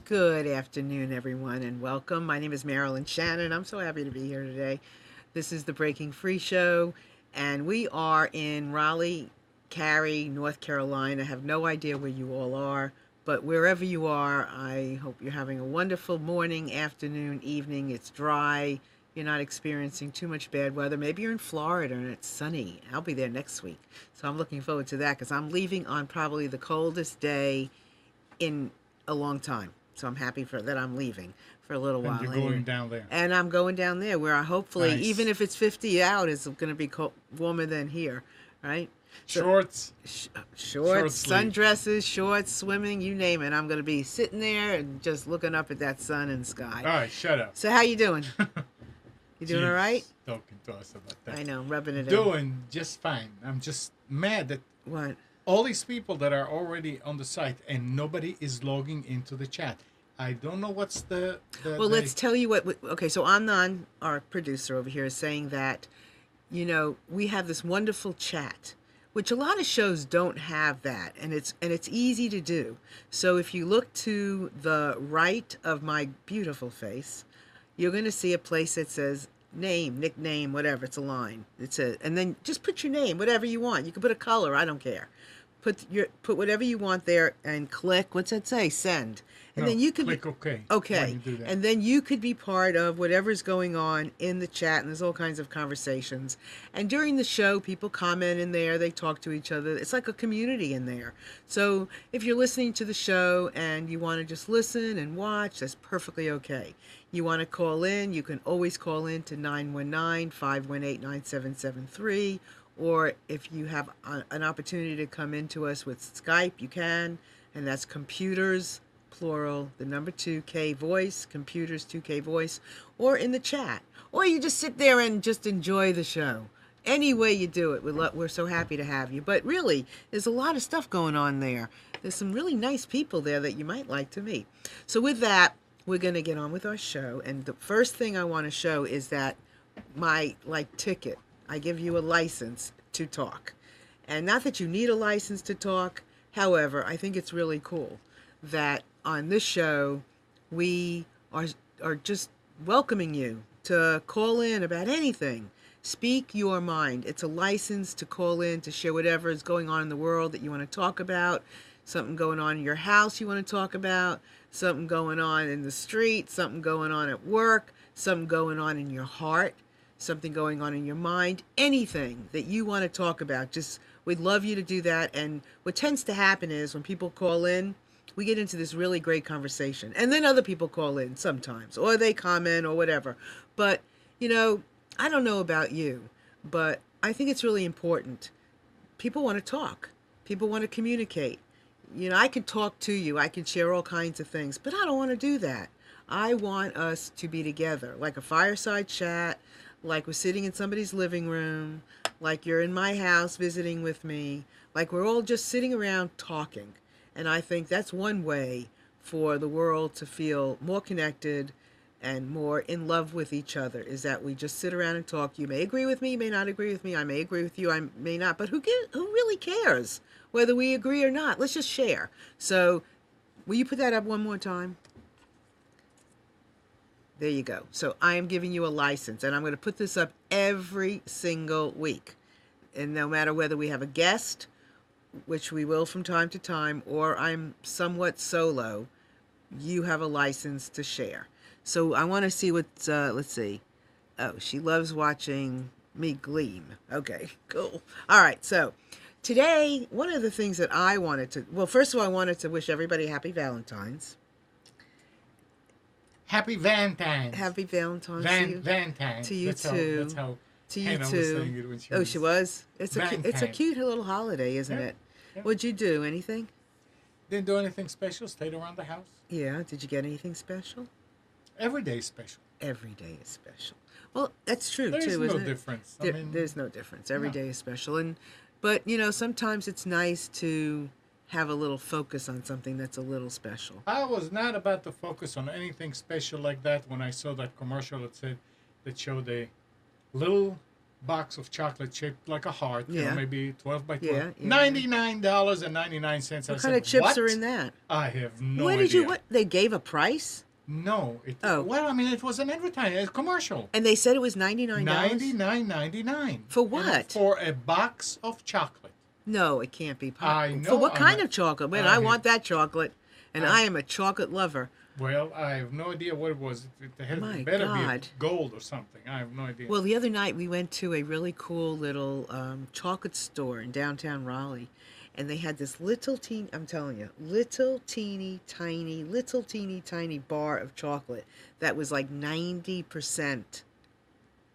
Good afternoon, everyone, and welcome. My name is Marilyn Shannon. I'm so happy to be here today. This is the Breaking Free Show, and we are in Raleigh, Cary, North Carolina. I have no idea where you all are, but wherever you are, I hope you're having a wonderful morning, afternoon, evening. It's dry. You're not experiencing too much bad weather. Maybe you're in Florida and it's sunny. I'll be there next week. So I'm looking forward to that because I'm leaving on probably the coldest day in a long time. So I'm happy for that I'm leaving for a little And while you're here. going down there. And I'm going down there where I hopefully, even Nice. if it's 50 out, it's going to be warmer than here, right? So Shorts, short shorts, sleeve. sundresses, shorts, swimming, you name it. I'm going to be sitting there and just looking up at that sun and All sky. right, shut up. So how you doing? You doing all right? Jeez, talking to us about that. I know, rubbing it in. Doing just fine. I'm just mad that What? all these people that are already on the site and nobody is logging into the chat. I don't know what's Well, let's tell you what. Okay, so Amnon, our producer over here, is saying that, we have this wonderful chat, which a lot of shows don't have that, and it's easy to do. So if you look to the right of my beautiful face, you're going to see a place that says name, nickname, whatever. It's a line. And then just put your name, whatever you want. You can put a color. I don't care. Put whatever you want there and click. What's that say? Send. And No, then you could click OK. Okay. When you do that. And then you could be part of whatever's going on in the chat, and there's all kinds of conversations. And during the show, people comment in there, they talk to each other. It's like a community in there. So if you're listening to the show and you want to just listen and watch, that's perfectly okay. You want to call in, you can always call in to 919-518-9773. Or if you have an opportunity to come into us with Skype, you can. And that's computers, plural, the number 2K voice, computers 2K voice, or in the chat. Or you just sit there and just enjoy the show. Any way you do it, we're so happy to have you. But really, there's a lot of stuff going on there. There's some really nice people there that you might like to meet. So with that, we're going to get on with our show. And the first thing I want to show is that my ticket. I give you a license to talk. And not that you need a license to talk. However, I think it's really cool that on this show, we are just welcoming you to call in about anything. Speak your mind. It's a license to call in to share whatever is going on in the world that you want to talk about, something going on in your house you want to talk about, something going on in the street, something going on at work, something going on in your heart, something going on in your mind, anything that you want to talk about. Just, we'd love you to do that. And what tends to happen is when people call in, we get into this really great conversation. And then other people call in sometimes, or they comment or whatever. But, I don't know about you, but I think it's really important. People want to talk. People want to communicate. I can talk to you. I can share all kinds of things, but I don't want to do that. I want us to be together, like a fireside chat, like we're sitting in somebody's living room, like you're in my house visiting with me, like we're all just sitting around talking. And I think that's one way for the world to feel more connected and more in love with each other, is that we just sit around and talk. You may agree with me, you may not agree with me, I may agree with you, I may not, but who really cares whether we agree or not? Let's just share. So will you put that up one more time? There you go. So I am giving you a license, and I'm going to put this up every single week. And no matter whether we have a guest, which we will from time to time, or I'm somewhat solo, you have a license to share. So I want to see what's, let's see. Oh, she loves watching me gleam. Okay, cool. All right, so today, one of the things that I wanted to, well, first of all, I wanted to wish everybody happy Valentine's. Happy Valentine's. Happy Valentine's Valentine's. to you That's too. That's how To you Hannah was too. saying it when she Oh, was she was. It's a Valentine's. cute little holiday, isn't Yeah, it? yeah. What'd you do? Anything? Didn't do anything special. Stayed around the house. Yeah. Did you get anything special? Every day is special. Every day is special. Well, that's true There is too, no isn't it? difference. There's no difference. Every No. day is special, but sometimes it's nice to have a little focus on something that's a little special. I was not about to focus on anything special like that when I saw that commercial that showed a little box of chocolate shaped like a heart, Yeah. maybe 12 by 12. Yeah. $99.99. What I kind said, of chips what? are in that? I have no Where idea. did you? What they gave a price? No. Oh. Well, I mean, it was an advertising, a commercial. And they said it was $99. $99.99. For And what? for a box of chocolate. No, it can't be possible. I know. For what I'm kind a- of chocolate? Man, I I want that chocolate, and I I'm- am a chocolate lover. Well, I have no idea what it was. My It better God. be gold or something. I have no idea. Well, the other night we went to a really cool little chocolate store in downtown Raleigh, and they had this I'm telling you, little teeny tiny bar of chocolate that was like 90%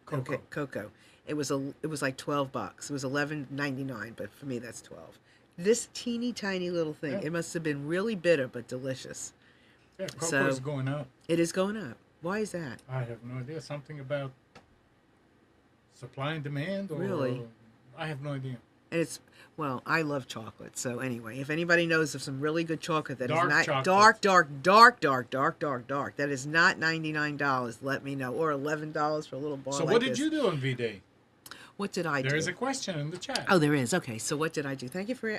cocoa. It was like $12. It was $11.99, but for me that's 12. This teeny tiny little thing. Yeah. It must have been really bitter but delicious. Yeah, cocoa so- is going up. It is going up. Why is that? I have no idea. Something about supply and demand, or Really? I have no idea. And it's, well, I love chocolate. So anyway, if anybody knows of some really good chocolate that Dark is not chocolate. dark, that is not $99, let me know. Or $11 for a little bar So like what did this. you do on V-Day? What did I do? There is a question in the chat. Oh, there is. Okay, so what did I do? Thank you for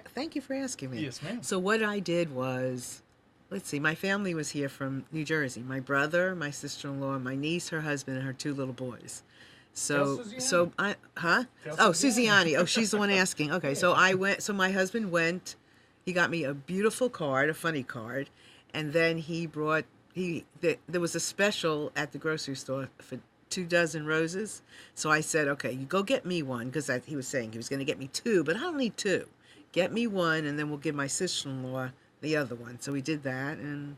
asking me. Yes, ma'am. So what I did was, let's see, my family was here from New Jersey. My brother, my sister-in-law, my niece, her husband, and her 2 little boys. Tell Susiani. So I, huh? Tell Oh, Susiani. Susiani. Oh, she's the one asking. Okay, so I went. So my husband went. He got me a beautiful card, a funny card, and then he brought. There was a special at the grocery store for 2 dozen roses. So I said, okay, you go get me one, because he was saying he was going to get me 2, but I don't need 2. Get me one, and then we'll give my sister-in-law the other one. So we did that, and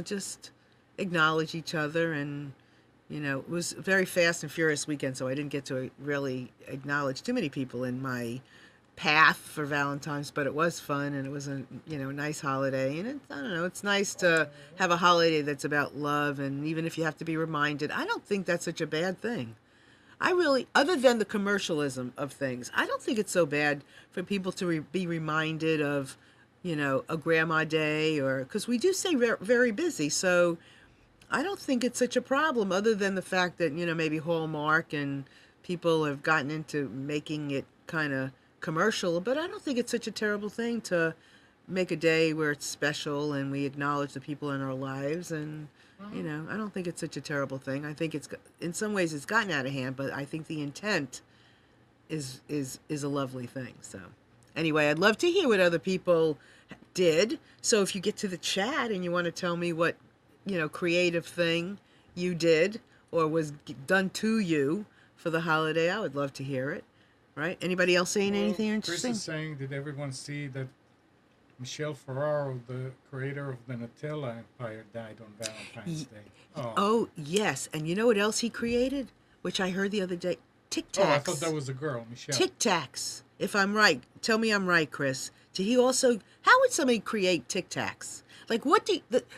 just acknowledge each other. And it was a very fast and furious weekend, so I didn't get to really acknowledge too many people in my path for Valentine's, but it was fun, and it was a nice holiday. And I don't know, it's nice to have a holiday that's about love, and even if you have to be reminded, I don't think that's such a bad thing. I really, other than the commercialism of things, I don't think it's so bad for people to be reminded of, a grandma day, or because we do stay very busy, so I don't think it's such a problem, other than the fact that, maybe Hallmark and people have gotten into making it kind of commercial, but I don't think it's such a terrible thing to make a day where it's special and we acknowledge the people in our lives. And, I don't think it's such a terrible thing. I think in some ways it's gotten out of hand, but I think the intent is a lovely thing. So anyway, I'd love to hear what other people did. So if you get to the chat and you want to tell me what, creative thing you did or was done to you for the holiday, I would love to hear it. Right? Anybody else saying anything interesting? Chris is saying, did everyone see that Michelle Ferraro, the creator of the Nutella Empire, died on Valentine's Day? Oh, yes. And you know what else he created? Which I heard the other day? Tic Tacs. Oh, I thought that was a girl, Michelle. Tic Tacs. If I'm right, tell me I'm right, Chris. Did he also? How would somebody create Tic Tacs? Like what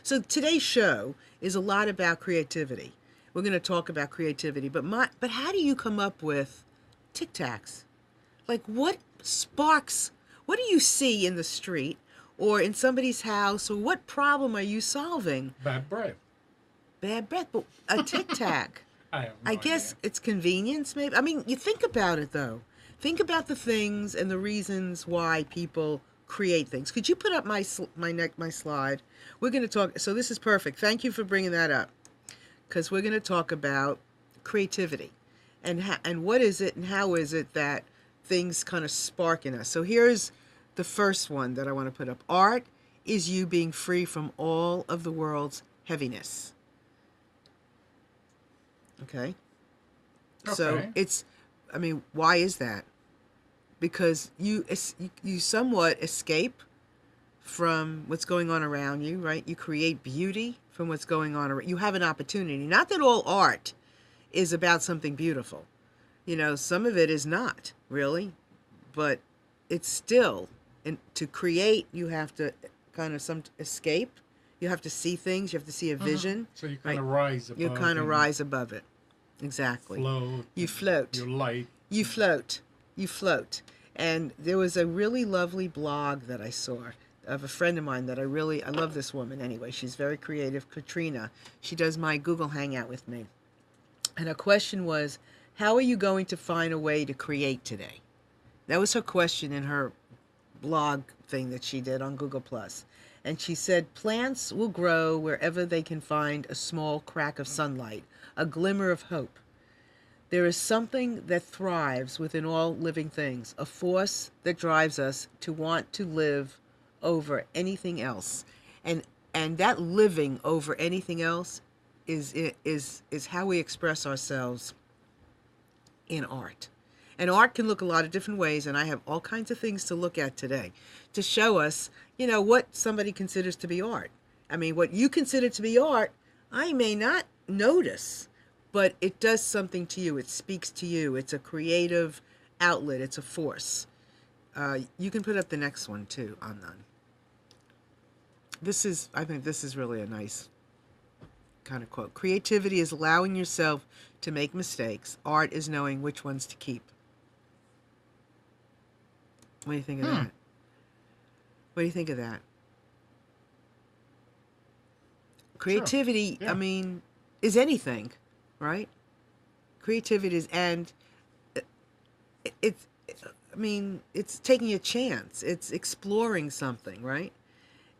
so today's show is a lot about creativity. We're going to talk about creativity, but how do you come up with Tic Tacs? Like what sparks? What do you see in the street or in somebody's house, or what problem are you solving? Bad breath. Bad breath, but a Tic Tac. I guess idea. it's convenience, maybe. I mean, you think about it, though. Think about the things and the reasons why people create things. Could you put up my slide? We're going to talk. So this is perfect. Thank you for bringing that up, because we're going to talk about creativity and what is it and how is it that things kind of spark in us. So here's the first one that I want to put up. Art is you being free from all of the world's heaviness. Okay. So why is that? Because you somewhat escape from what's going on around you, right? You create beauty from what's going on around you. Have an opportunity. Not that all art is about something beautiful. Some of it is not really, but it's still, and to create, you have to kind of escape. You have to see things. You have to see a vision. So you kind of rise above. You kind of rise above it. Exactly. Float. You float. You're light. You float. You float. And there was a really lovely blog that I saw of a friend of mine that I love this woman anyway. She's very creative, Katrina. She does my Google Hangout with me. And her question was, How are you going to find a way to create today? That was her question in her blog thing that she did on Google Plus. And she said plants will grow wherever they can find a small crack of sunlight, a glimmer of hope. There is something that thrives within all living things, a force that drives us to want to live over anything else. And that living over anything else is how we express ourselves in art. And art can look a lot of different ways, and I have all kinds of things to look at today to show us, what somebody considers to be art. I mean, what you consider to be art, I may not notice, but it does something to you. It speaks to you. It's a creative outlet. It's a force. You can put up the next one, too, Amnon. I think this is really a nice kind of quote. Creativity is allowing yourself to make mistakes. Art is knowing which ones to keep. What do you think of that? What do you think of that? Creativity, Sure. Yeah. I mean, is anything, right? Creativity is, and it's, I mean, it's taking a chance. It's exploring something, right?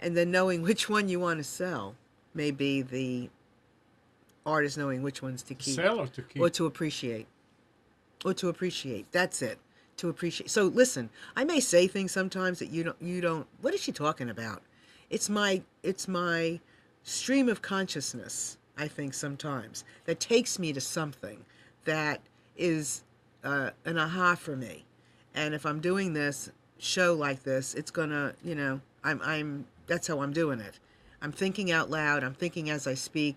And then knowing which one you want to sell may be the artist knowing which ones to keep. Sell or to keep? Or to appreciate. Or to appreciate. That's it. To appreciate. So listen, I may say things sometimes that you don't, what is she talking about? It's my stream of consciousness, I think sometimes, that takes me to something that is an aha for me. And if I'm doing this show like this, it's gonna, that's how I'm doing it. I'm thinking out loud. I'm thinking as I speak.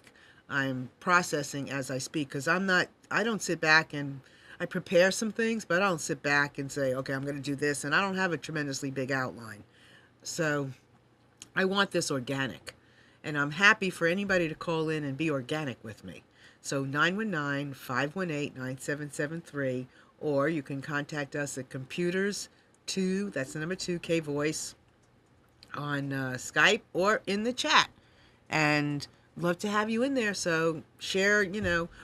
I'm processing as I speak, because I don't sit back and I prepare some things, but I don't sit back and say, okay, I'm going to do this. And I don't have a tremendously big outline. So I want this organic. And I'm happy for anybody to call in and be organic with me. So 919-518-9773, or you can contact us at computers2, that's the number 2, K-Voice, on Skype or in the chat. And love to have you in there. So share,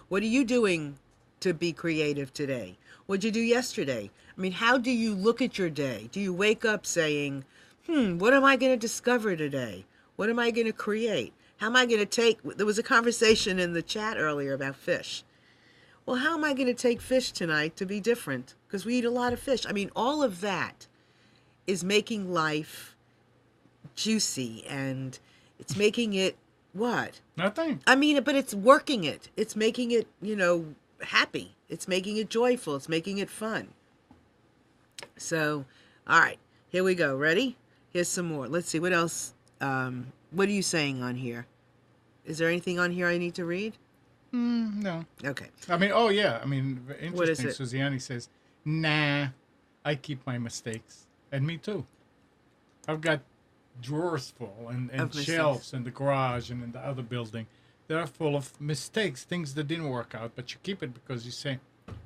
what are you doing to be creative today? What'd you do yesterday? I mean, how do you look at your day? Do you wake up saying, what am I going to discover today? What am I going to create? How am I going to take, there was a conversation in the chat earlier about fish. Well, how am I going to take fish tonight to be different? Because we eat a lot of fish. I mean, all of that is making life juicy, and it's making it what? Nothing. I mean, but it's working it. It's making it, happy. It's making it joyful. It's making it fun. So, all right, here we go. Ready? Here's some more. Let's see, what else? What are you saying on here? Is there anything on here I need to read? No. Okay. I mean, oh yeah. I mean, What is interesting. it? Suziani says, nah, I keep my mistakes. And me too. I've got drawers full and Of shelves mistakes. in the garage and in the other building. They're full of mistakes, things that didn't work out, but you keep it because you say,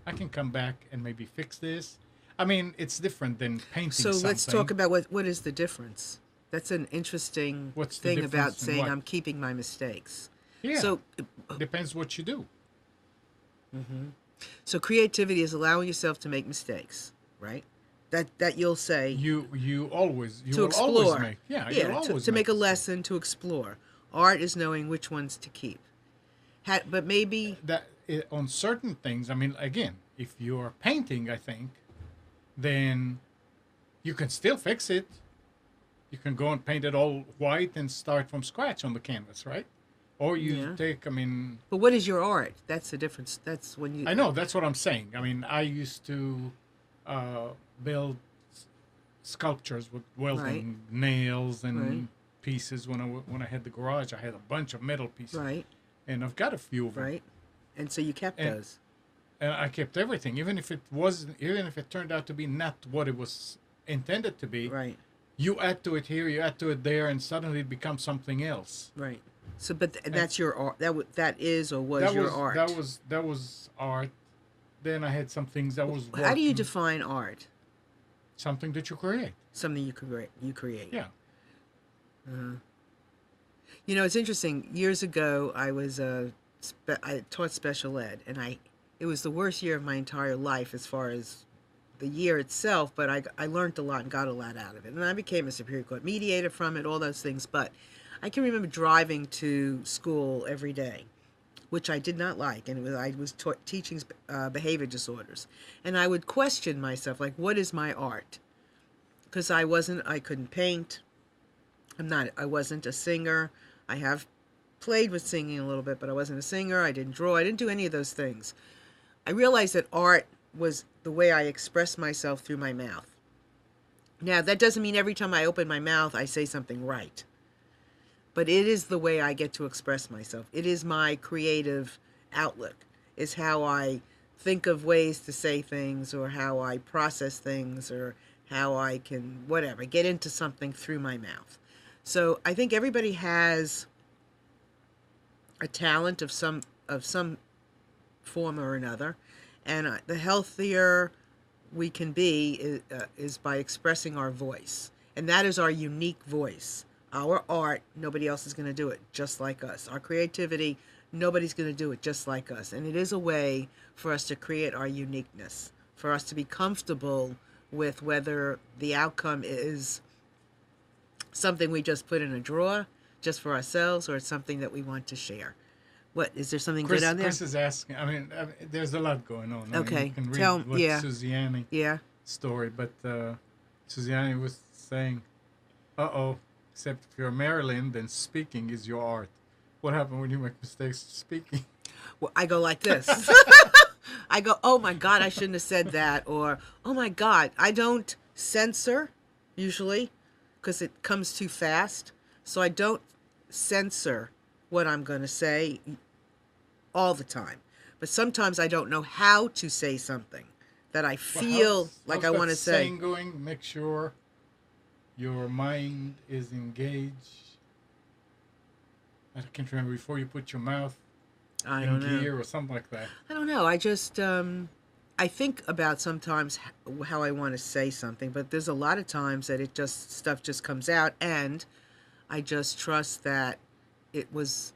I can come back and maybe fix this. I mean, it's different than painting So something. let's talk about what is the difference. That's an interesting What's the thing about difference in saying what? I'm keeping my mistakes. Yeah. So, Depends what you do. so creativity is allowing yourself to make mistakes, right? That you'll say You always to will explore. always make you'll always to make a mistakes. lesson, to explore. Art is knowing which ones to keep. But maybe On certain things. I mean, again, if you're painting, I think, then you can still fix it. You can go and paint it all white and start from scratch on the canvas, right? Or you Yeah. take. I mean, But what is your art? That's the difference. That's when you. I know that's what I'm saying. I mean, I used to build sculptures with welding nails and Right. pieces. When I had the garage, I had a bunch of metal pieces, Right. and I've got a few of them. Right. And so you kept And- those. And I kept everything, even if it turned out to be not what it was intended to be. Right. You add to it here, you add to it there, and suddenly it becomes something else. Right. So, but that's your art. That is or was your art. That was art. Then I had some things that was. How do you working. define art? Something that you create? Something you create. You create. Yeah. It's interesting. Years ago, I taught special ed, and I it was the worst year of my entire life as far as the year itself, but I learned a lot and got a lot out of it. And I became a Superior Court mediator from it, all those things. But I can remember driving to school every day, which I did not like. And I was teaching behavior disorders. And I would question myself, like, what is my art? Because I couldn't paint. I wasn't a singer. I have played with singing a little bit, but I wasn't a singer. I didn't draw. I didn't do any of those things. I realized that art was the way I express myself through my mouth. Now, that doesn't mean every time I open my mouth, I say something right. But it is the way I get to express myself. It is my creative outlook. It's how I think of ways to say things, or how I process things, or how I can, whatever, get into something through my mouth. So I think everybody has a talent of some form or another. And the healthier we can be is by expressing our voice. And that is our unique voice. Our art, nobody else is going to do it just like us. Our creativity, nobody's going to do it just like us. And it is a way for us to create our uniqueness, for us to be comfortable with whether the outcome is something we just put in a drawer just for ourselves, or it's something that we want to share. What, is there something good on there? Chris is asking. I mean, there's a lot going on. Okay, you can read tell what Suziani yeah story, but Suziani was saying, except if you're Marilyn, then speaking is your art. What happened when you make mistakes speaking? Well, I go like this. I go, oh my God, I shouldn't have said that, or oh my God. I don't censor usually because it comes too fast, so I don't censor what I'm going to say all the time. But sometimes I don't know how to say something that I feel like I want to say. Saying going, make sure your mind is engaged. I can't remember, before you put your mouth in gear or something like that. I don't know. I just I think about sometimes how I want to say something, but there's a lot of times that stuff just comes out, and I just trust that it was.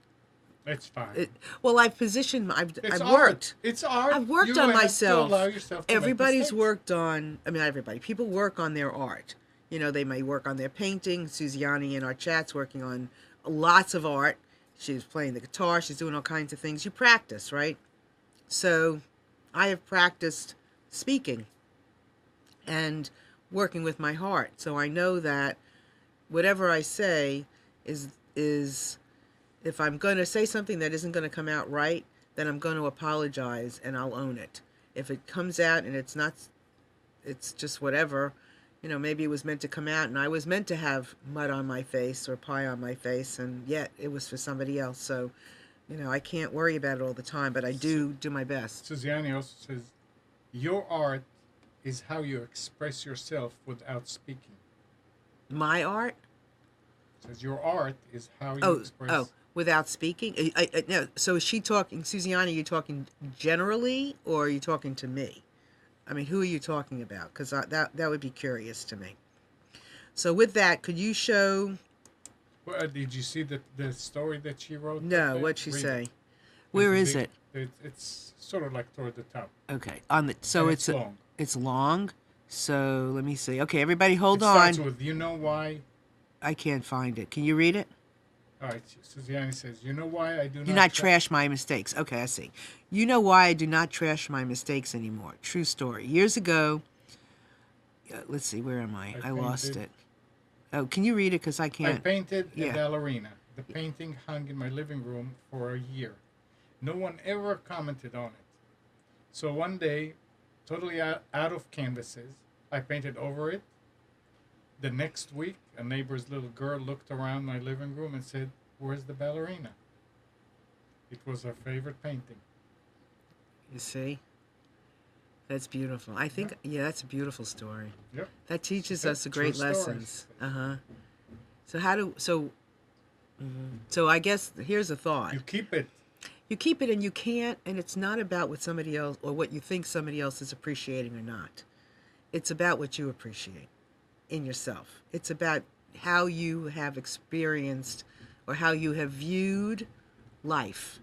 It's fine. I've positioned. I've worked. It's art. I've worked you on have myself. To allow yourself to Everybody's worked on. I mean, not everybody. People work on their art. You know, they may work on their painting. Suziani in our chat's working on lots of art. She's playing the guitar. She's doing all kinds of things. You practice, right? So, I have practiced speaking and working with my heart. So I know that whatever I say is if I'm going to say something that isn't going to come out right, then I'm going to apologize and I'll own it. If it comes out and it's not, it's just whatever, you know, maybe it was meant to come out and I was meant to have mud on my face or pie on my face, and yet it was for somebody else. So, you know, I can't worry about it all the time, but I do my best. Suziani also says, your art is how you express yourself without speaking. My art? Says your art is how you express. Without speaking? No. So is she talking, Suziani, are you talking generally, or are you talking to me? I mean, who are you talking about? Because that would be curious to me. So with that, could you show... Well, did you see the story that she wrote? No, what'd she say? Where is it? It's sort of like toward the top. Okay. It's long. It's long. So let me see. Okay, everybody hold on. It starts on. with, you know why? I can't find it. Can you read it? All right. Suziani says, you know why I do not trash my mistakes. Okay, I see. You know why I do not trash my mistakes anymore. True story. Years ago, let's see, where am I? I lost it. Oh, can you read it? Because I can't. I painted a ballerina. The painting hung in my living room for a year. No one ever commented on it. So one day, totally out of canvases, I painted over it. The next week, a neighbor's little girl looked around my living room and said, "Where's the ballerina?" It was her favorite painting. You see? That's beautiful. I think, that's a beautiful story. Yep. That teaches us great lessons. So I guess here's a thought. You keep it. You keep it, and you can't, and it's not about what somebody else, or what you think somebody else is appreciating or not. It's about what you appreciate in yourself. It's about how you have experienced or how you have viewed life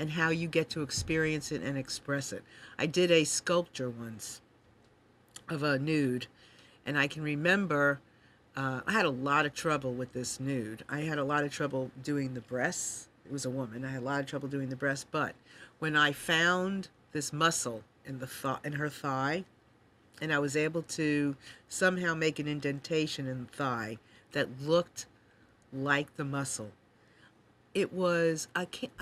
and how you get to experience it and express it. I did a sculpture once of a nude, and I can remember I had a lot of trouble with this nude. I had a lot of trouble doing the breasts. It was a woman. I had a lot of trouble doing the breasts, but when I found this muscle in in her thigh, and I was able to somehow make an indentation in the thigh that looked like the muscle. It was, I can't,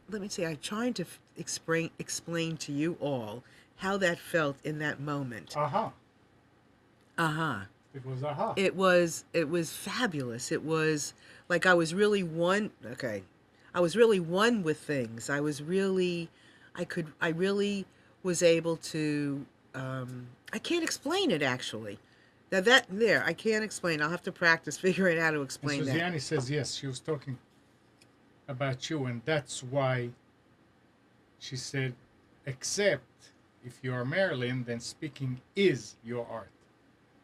let me say, I'm trying to explain to you all how that felt in that moment. Aha. Uh-huh. It was aha. It was fabulous. It was like I was really one, okay. I was really one with things. I really was able to, I can't explain it actually. I can't explain. I'll have to practice figuring out how to explain and that. Suziani says yes, she was talking about you, and that's why she said, except if you are Marilyn, then speaking is your art.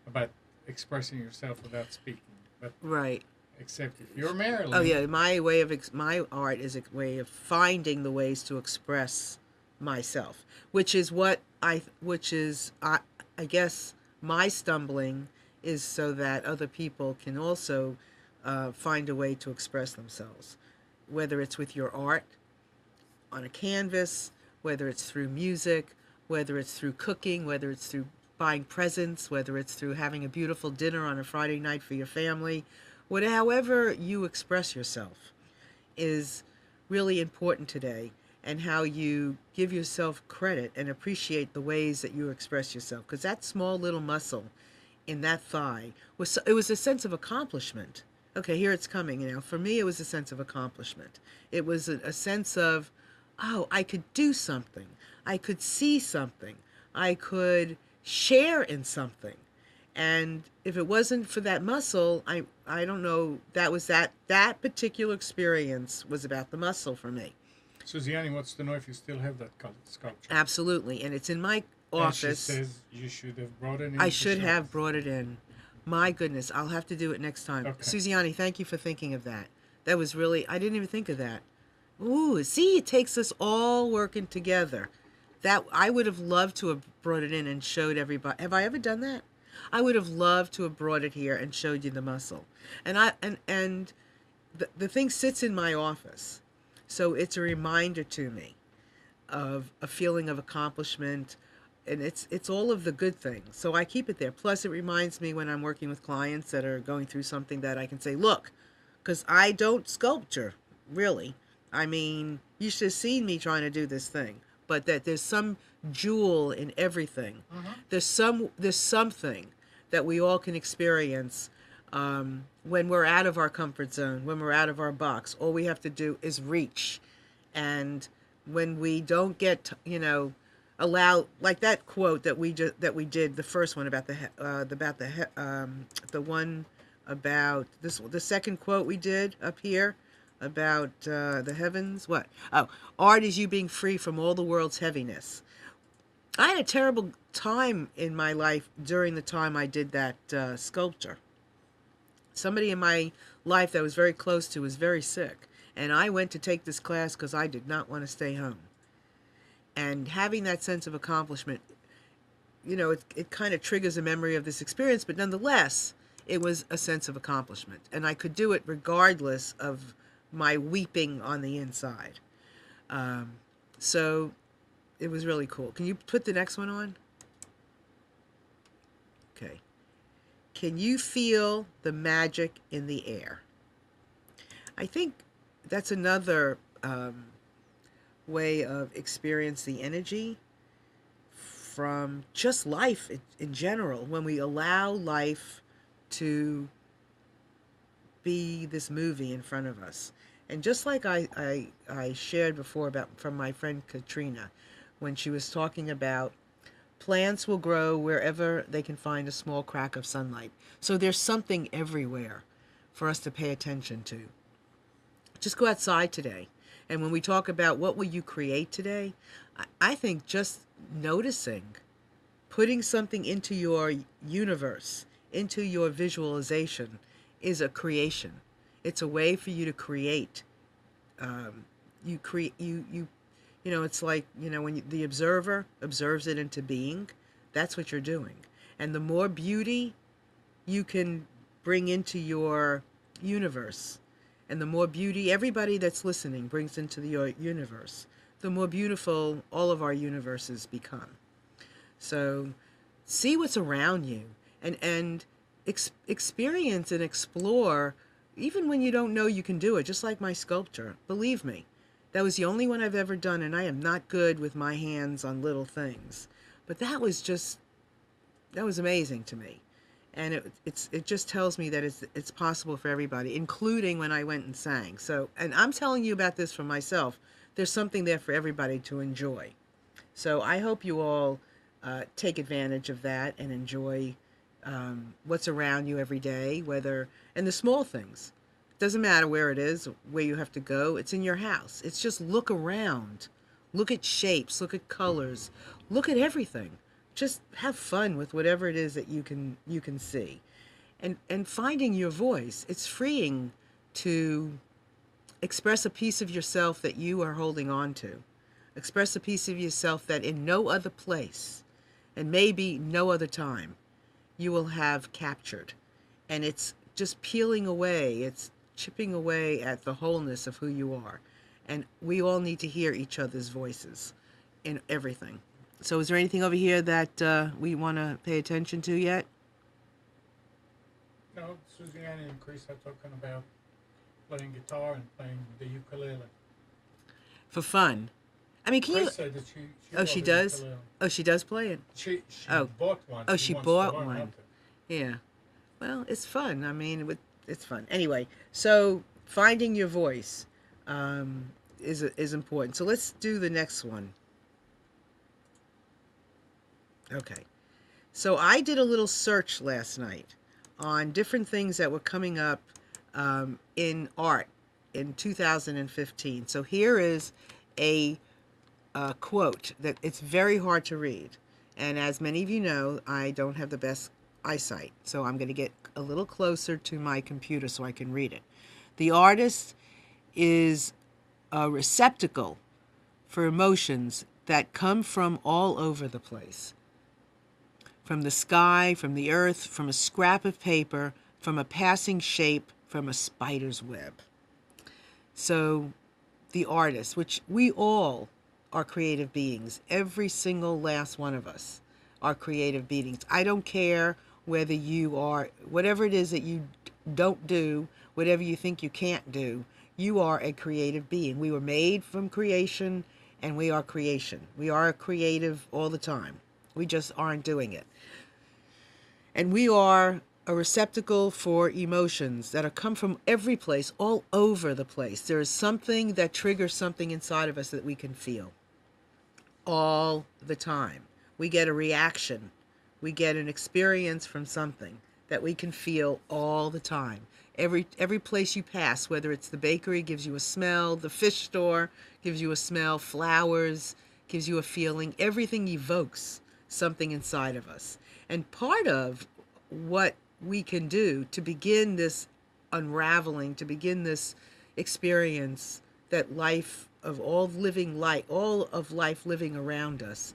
About expressing yourself without speaking. But Right. except if you're Marilyn. Oh yeah, my art is a way of finding the ways to express myself, which is I guess my stumbling is so that other people can also find a way to express themselves, whether it's with your art on a canvas, whether it's through music, whether it's through cooking, whether it's through buying presents, whether it's through having a beautiful dinner on a Friday night for your family. However you express yourself is really important today, and how you give yourself credit and appreciate the ways that you express yourself, because that small little muscle in that thigh was a sense of accomplishment. Okay, here it's coming. For me, it was a sense of accomplishment. It was a sense of, oh, I could do something. I could see something. I could share in something. And if it wasn't for that muscle, I don't know, that particular experience was about the muscle for me. Suziani wants to know if you still have that sculpture. Absolutely. And it's in my office. And she says you should have brought it in. I should have brought it in. My goodness, I'll have to do it next time. Okay. Suziani, thank you for thinking of that. That was really, I didn't even think of that. Ooh, see, it takes us all working together. That I would have loved to have brought it in and showed everybody. Have I ever done that? I would have loved to have brought it here and showed you the muscle. And the thing sits in my office. So it's a reminder to me of a feeling of accomplishment, and it's all of the good things. So I keep it there. Plus, it reminds me when I'm working with clients that are going through something that I can say, look, because I don't sculpture, really. I mean, you should have seen me trying to do this thing. But that there's some jewel in everything. Mm-hmm. There's something that we all can experience when we're out of our comfort zone, when we're out of our box. All we have to do is reach. And when we don't get, allow, like that quote that we did, the first one about the one about this, the second quote we did up here about the heavens. What? Oh, art is you being free from all the world's heaviness. I had a terrible time in my life during the time I did that sculpture. Somebody in my life that I was very close to was very sick, and I went to take this class because I did not want to stay home. And having that sense of accomplishment, it kind of triggers a memory of this experience, but nonetheless, it was a sense of accomplishment. And I could do it regardless of my weeping on the inside. So it was really cool. Can you put the next one on? Okay. Can you feel the magic in the air? I think that's another way of experiencing the energy from just life in general. When we allow life to be this movie in front of us. And just like I shared before from my friend Katrina, when she was talking about plants will grow wherever they can find a small crack of sunlight. So there's something everywhere for us to pay attention to. Just go outside today. And when we talk about what will you create today, I think just noticing, putting something into your universe, into your visualization, is a creation. It's a way for you to create. You know, it's like, when the observer observes it into being, that's what you're doing. And the more beauty you can bring into your universe, and the more beauty everybody that's listening brings into your universe, the more beautiful all of our universes become. So see what's around you, and experience and explore, even when you don't know you can do it, just like my sculpture. Believe me, that was the only one I've ever done, and I am not good with my hands on little things. But that was amazing to me. And it just tells me that it's possible for everybody, including when I went and sang. So, and I'm telling you about this for myself. There's something there for everybody to enjoy. So I hope you all take advantage of that and enjoy what's around you every day, and the small things. Doesn't matter where it is, where you have to go. It's in your house. It's just look around. Look at shapes, look at colors, look at everything. Just have fun with whatever it is that you can see. And finding your voice. It's freeing to express a piece of yourself that you are holding on to. Express a piece of yourself that in no other place, and maybe no other time, you will have captured. And it's just peeling away, it's chipping away at the wholeness of who you are. And we all need to hear each other's voices in everything. So is there anything over here that we want to pay attention to yet? No, Suzanne and Chris are talking about playing guitar and playing the ukulele. For fun. I mean, can Chris you... said that she Oh, she loves the does? ukulele. Oh, she does play it? She Oh. bought one. Oh, she wants bought to learn one. how to. Yeah. Well, it's fun. I mean, it's fun. Anyway, so finding your voice is important. So let's do the next one. Okay. So I did a little search last night on different things that were coming up in art in 2015. So here is a quote that it's very hard to read. And as many of you know, I don't have the best eyesight. So I'm going to get a little closer to my computer so I can read it. The artist is a receptacle for emotions that come from all over the place. From the sky, from the earth, from a scrap of paper, from a passing shape, from a spider's web. So the artist, which we all are creative beings, every single last one of us are creative beings. I don't care whether you are, whatever it is that you don't do, whatever you think you can't do, you are a creative being. We were made from creation, and we are creation. We are creative all the time. We just aren't doing it. And we are a receptacle for emotions that come from every place, all over the place. There is something that triggers something inside of us that we can feel all the time. We get a reaction. We get an experience from something that we can feel all the time. Every place you pass, whether it's the bakery, gives you a smell, the fish store gives you a smell, flowers gives you a feeling. Everything evokes something inside of us. And part of what we can do to begin this unraveling, to begin this experience that life of all of life living around us,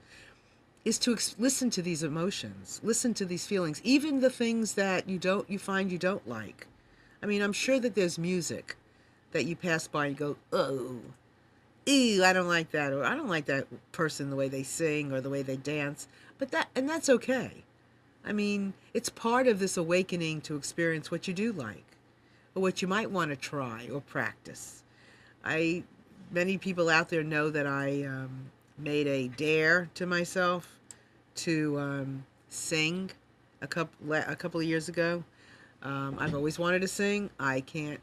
is to listen to these emotions, listen to these feelings, even the things that you find you don't like. I mean, I'm sure that there's music that you pass by and go, oh, ew, I don't like that, or I don't like that person, the way they sing or the way they dance. And that's okay. I mean, it's part of this awakening to experience what you do like, or what you might want to try or practice. Many people out there know that I made a dare to myself to sing a couple of years ago. I've always wanted to sing. I can't.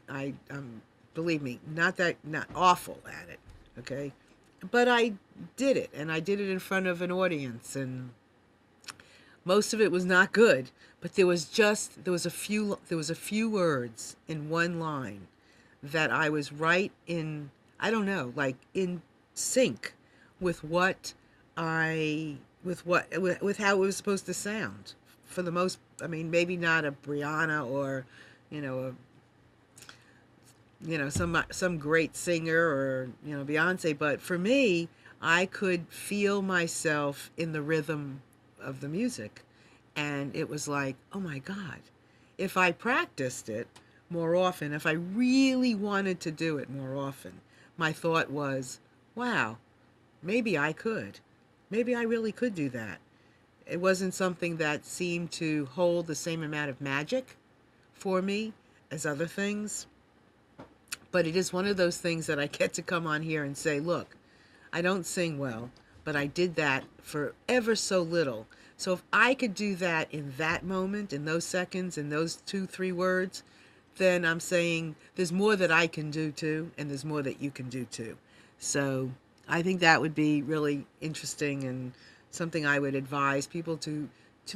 Believe me, not awful at it. Okay, but I did it, and I did it in front of an audience, and most of it was not good. But there was a few words in one line that I was right in. I don't know, like in sync with how it was supposed to sound. For the most, I mean, maybe not a Brianna or, some great singer or, Beyonce, but for me, I could feel myself in the rhythm of the music. And it was like, oh my God, if I practiced it more often, if I really wanted to do it more often, my thought was, wow, maybe I could. Maybe I really could do that. It wasn't something that seemed to hold the same amount of magic for me as other things. But it is one of those things that I get to come on here and say, look, I don't sing well, but I did that for ever so little. So if I could do that in that moment, in those seconds, in those 2, 3 words, then I'm saying there's more that I can do too, and there's more that you can do too. So I think that would be really interesting and something I would advise people to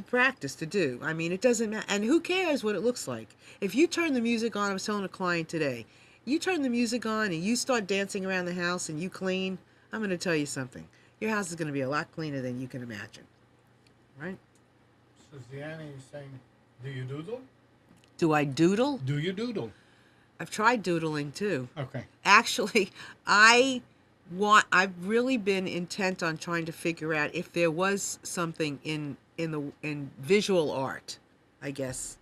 practice, to do. I mean, it doesn't matter. And who cares what it looks like? If you turn the music on, I was telling a client today, you turn the music on and you start dancing around the house and you clean, I'm going to tell you something. Your house is going to be a lot cleaner than you can imagine. Right? Suzianne is saying, do you doodle? Do I doodle? Do you doodle? I've tried doodling too. Okay. Actually, I've really been intent on trying to figure out if there was something in visual art, I guess,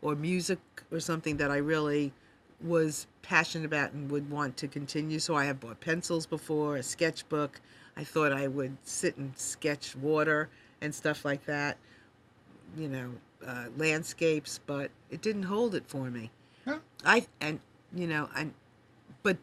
or music or something that I really was passionate about and would want to continue. So I have bought pencils before, a sketchbook. I thought I would sit and sketch water and stuff like that, landscapes, but it didn't hold it for me. Huh? But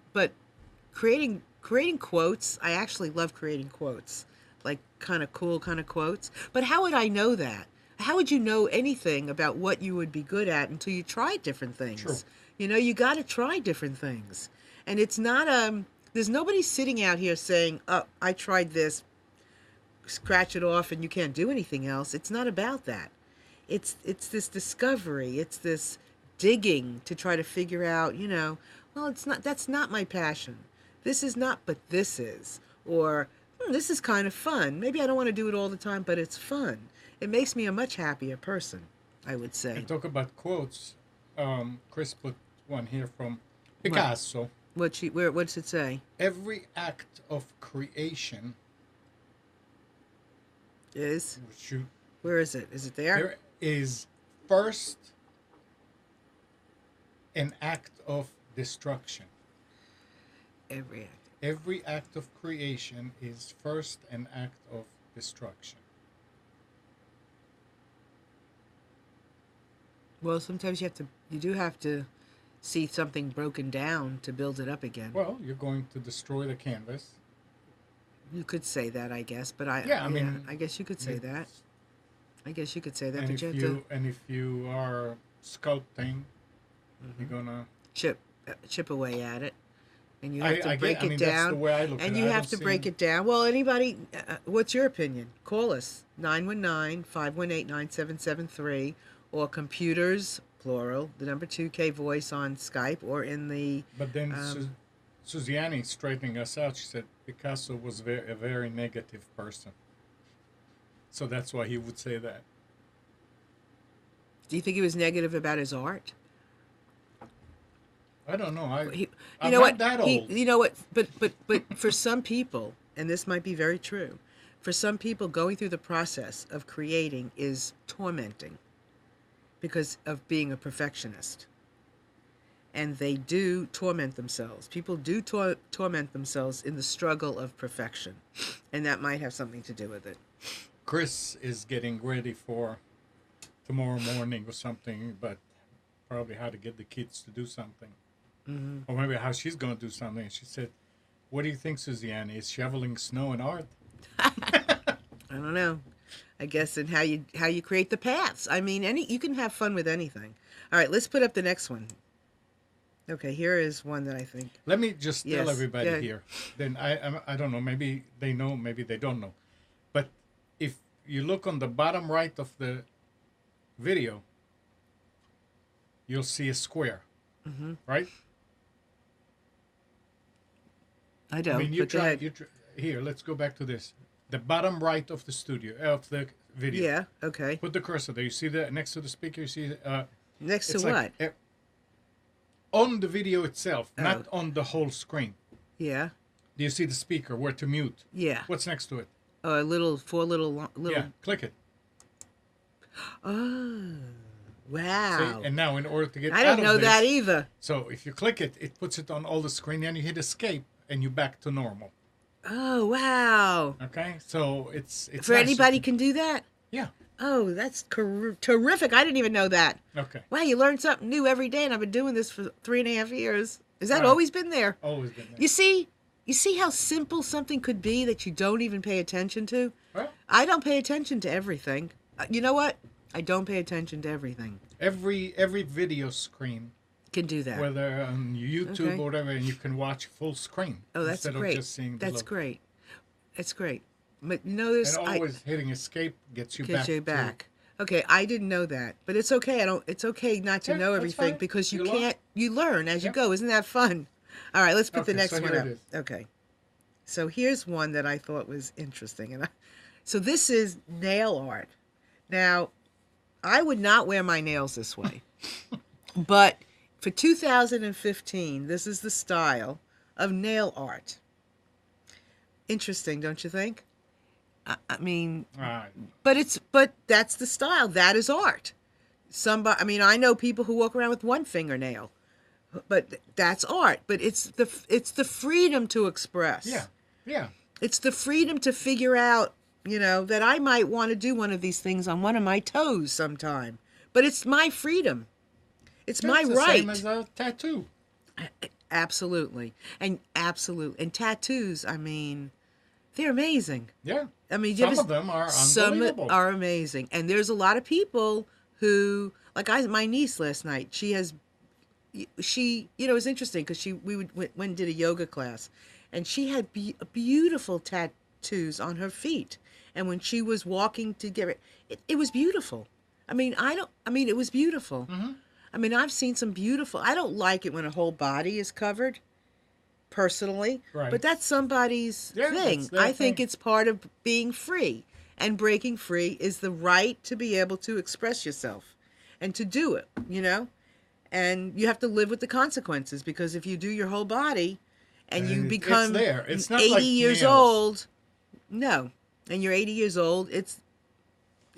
creating quotes, I actually love creating quotes, like kind of cool kind of quotes. But how would I know that? How would you know anything about what you would be good at until you try different things? True. You got to try different things. And it's not there's nobody sitting out here saying, "Oh, I tried this, scratch it off and you can't do anything else." It's not about that. It's this discovery, it's this digging to try to figure out, well, that's not my passion. This is not, but this is. Or this is kind of fun. Maybe I don't want to do it all the time, but it's fun. It makes me a much happier person, I would say. And talk about quotes. Chris put one here from Picasso. What's it say? Every act of creation Is? shoot, Where is it? Is it there? there is first an act of destruction. Every act. Every act of creation is first an act of destruction. Well, sometimes you do have to see something broken down to build it up again. Well, you're going to destroy the canvas. You could say that, I guess, but I mean, I guess you could say that. I guess you could say that, And but if you have you to and if you are sculpting, you're gonna. chip away at it, and you have to break I mean, it that's down. the way I look at And it. you I have don't to break see- it down. Well, anybody, what's your opinion? Call us, 919-518-9773, or computers, plural, the number 2K voice on Skype, or in the, But then Suzianne straightening us out. She said Picasso was a very negative person, so that's why he would say that. do you think he was negative about his art? I don't know. You I'm know not what? that old. You know what? But for some people, and this might be very true, for some people, going through the process of creating is tormenting because of being a perfectionist, and they do torment themselves. People do torment themselves in the struggle of perfection, and that might have something to do with it. Chris is getting ready for tomorrow morning or something, but probably how to get the kids to do something. Mm-hmm. Or maybe how she's going to do something. She said, what do you think, Suzianne? Is shoveling snow an art? I don't know. I guess in how you create the paths. I mean, you can have fun with anything. All right, let's put up the next one. Okay, here is one that I think. Let me just tell Yes, everybody go ahead. here. Then I don't know. Maybe they know. Maybe they don't know. But if you look on the bottom right of the video, you'll see a square, right? I don't. I mean, you but go try. ahead. Here, let's go back to this. The bottom right of the studio of the video. Yeah. Okay. Put the cursor there. You see the next to the speaker. You see. Next to it's what? on the video itself, Oh. not on the whole screen. Yeah. Do Do you see the speaker where to mute? Yeah. What's next to it? A little, four little. Yeah, click it. Oh, See, wow. and now in order to get I out didn't of know this, that either. so if you click it, it puts it on all the screen, and you hit escape, and you're back to normal. Oh, wow. Okay, so it's For nice. anybody can do that? Yeah. Oh, that's terrific. I didn't even know that. Okay. Wow, you learn something new every day, and I've been doing this for 3.5 years. Has that Right. always been there? Always been there. You see how simple something could be that you don't even pay attention to? Well, I don't pay attention to everything. You know what? I don't pay attention to everything. every video screen, Can do that. whether on YouTube Okay. or whatever, and you can watch full screen. Oh, that's instead great. of just seeing the That's logo. great. That's great. But you know, there's And always hitting escape gets you gets back. you back. Okay, I didn't know that, but it's okay. It's okay not to Yeah, know that's everything fine. because you You learn. can't. You learn as you Yep. go. Isn't that fun? All right, let's put the Okay, next so one here up. it is. Okay, so here's one that I thought was interesting, so this is nail art. Now, I would not wear my nails this way, but for 2015, this is the style of nail art. Interesting, don't you think? I mean, Right. but that's the style. That is art. Somebody, I mean, I know people who walk around with one fingernail, but that's art. But it's the freedom to express. Yeah. Yeah. It's the freedom to figure out, that I might want to do one of these things on one of my toes sometime. But it's my freedom. It's my It's the right. same as a tattoo. Absolutely. And tattoos, I mean, they're amazing. Yeah. I mean, Some of them are some unbelievable. are amazing, and there's a lot of people who, like my niece last night. It was interesting because went and did a yoga class, and she had beautiful tattoos on her feet, and when she was walking to get it was beautiful. I mean, it was beautiful. Mm-hmm. I mean, I've seen some beautiful. I don't like it when a whole body is covered, personally, Right. but that's somebody's Yeah, thing. that's their I think thing. it's part of being free, and breaking free is the right to be able to express yourself and to do it, and you have to live with the consequences, because if you do your whole body and you It's become there. It's not 80 like years nails. old, no, and you're 80 years old, it's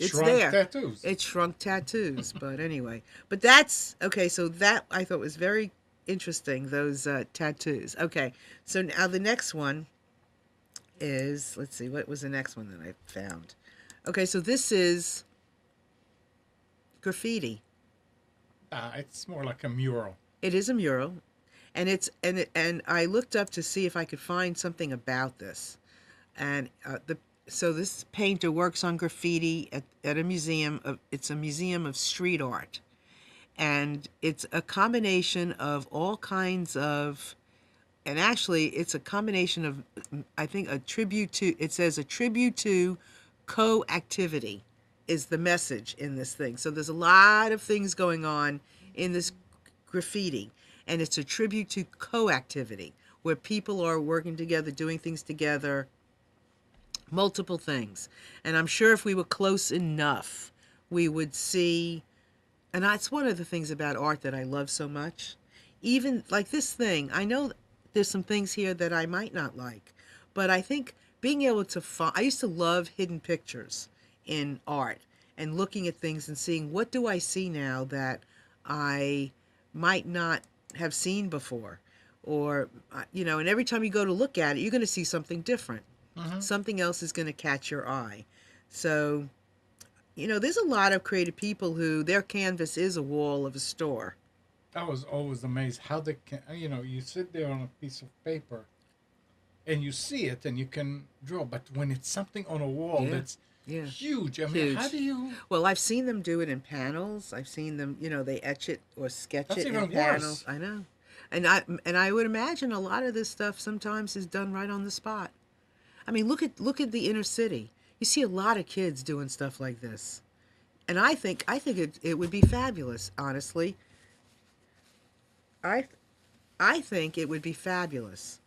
Shrunk there. tattoos. It's shrunk tattoos. But anyway, but that's okay. So that I thought was very interesting, those tattoos. Okay, so now the next one is, let's see, what was the next one that I found? Okay, so this is graffiti. It's more like a mural. It is a mural, and and I looked up to see if I could find something about this, and so this painter works on graffiti at a museum it's a museum of street art, and it's a combination of all kinds of, and actually it's a combination of, I think, it says a tribute to co-activity is the message in this thing. So there's a lot of things going on in this graffiti, and it's a tribute to co-activity, where people are working together, doing things together, multiple things. And I'm sure if we were close enough, we would see, and that's one of the things about art that I love so much. Even like this thing, I know there's some things here that I might not like, but I think being able to I used to love hidden pictures in art, and looking at things and seeing, what do I see now that I might not have seen before, or and every time you go to look at it, you're going to see something different. Mm-hmm. Something else is going to catch your eye. So there's a lot of creative people who their canvas is a wall of a store. I was always amazed how they can, you sit there on a piece of paper and you see it and you can draw, but when it's something on a wall Yeah. that's Yeah. huge, I mean, Huge. how do you? Well, I've seen them do it in panels. I've seen them, they etch it or sketch That's it in even panels. worse. I know. And I would imagine a lot of this stuff sometimes is done right on the spot. I mean, look at the inner city. You see a lot of kids doing stuff like this. And I think it would be fabulous, honestly. I think it would be fabulous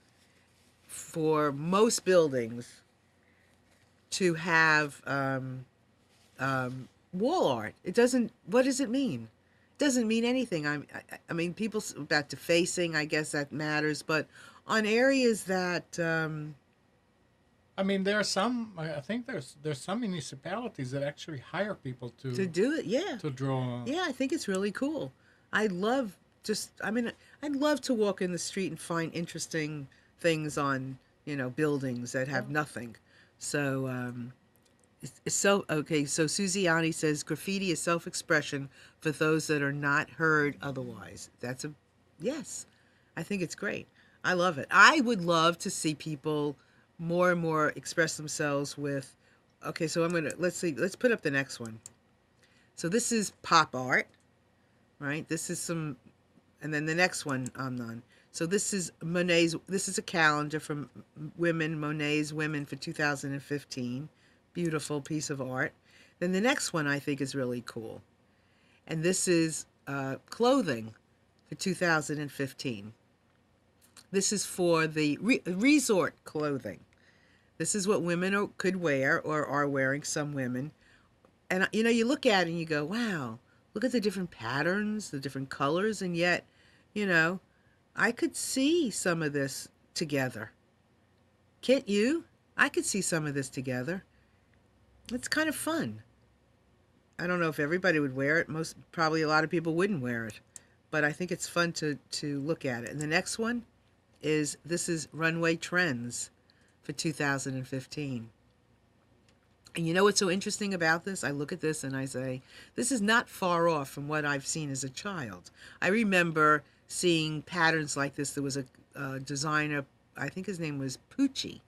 for most buildings to have wall art. It doesn't. What does it mean? doesn't mean anything. I mean, people about defacing, I guess that matters, but on areas that I mean, there are some. I think there's some municipalities that actually hire people to do it, yeah, to draw. yeah, I think it's really cool. I love just, I mean, I'd love to walk in the street and find interesting things on, buildings that have nothing. So, it's so okay. So Suziani says graffiti is self-expression for those that are not heard otherwise. That's a yes. I think it's great. I love it. I would love to see people more and more express themselves with. Okay, so let's see. Let's put up the next one. So this is pop art, right? This is some, and then the next one, Amnon. So this is Monet's. This is a calendar from Monet's Women for 2015. Beautiful piece of art. Then the next one I think is really cool, and this is clothing for 2015. This is for the resort clothing. This is what women could wear or are wearing, some women. And you look at it and you go, wow, look at the different patterns, the different colors, and yet, I could see some of this together. Can't you? I could see some of this together. It's kind of fun. I don't know if everybody would wear it. Probably a lot of people wouldn't wear it. But I think it's fun to look at it. And the next one this is Runway Trends for 2015. And you know what's so interesting about this? I look at this and I say, this is not far off from what I've seen as a child. I remember seeing patterns like this. There was a designer, I think his name was Pucci,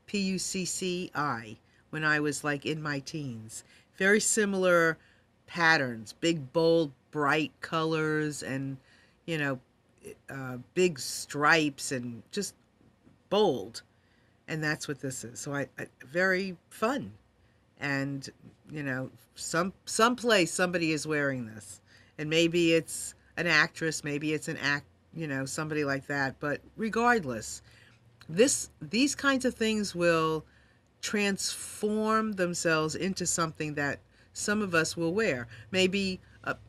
Pucci, when I was like in my teens. Very similar patterns, big, bold, bright colors, and, big stripes, and just bold. And that's what this is. So I very fun. And, someplace somebody is wearing this. And maybe it's an actress, maybe it's an somebody like that. But regardless, these kinds of things will transform themselves into something that some of us will wear. Maybe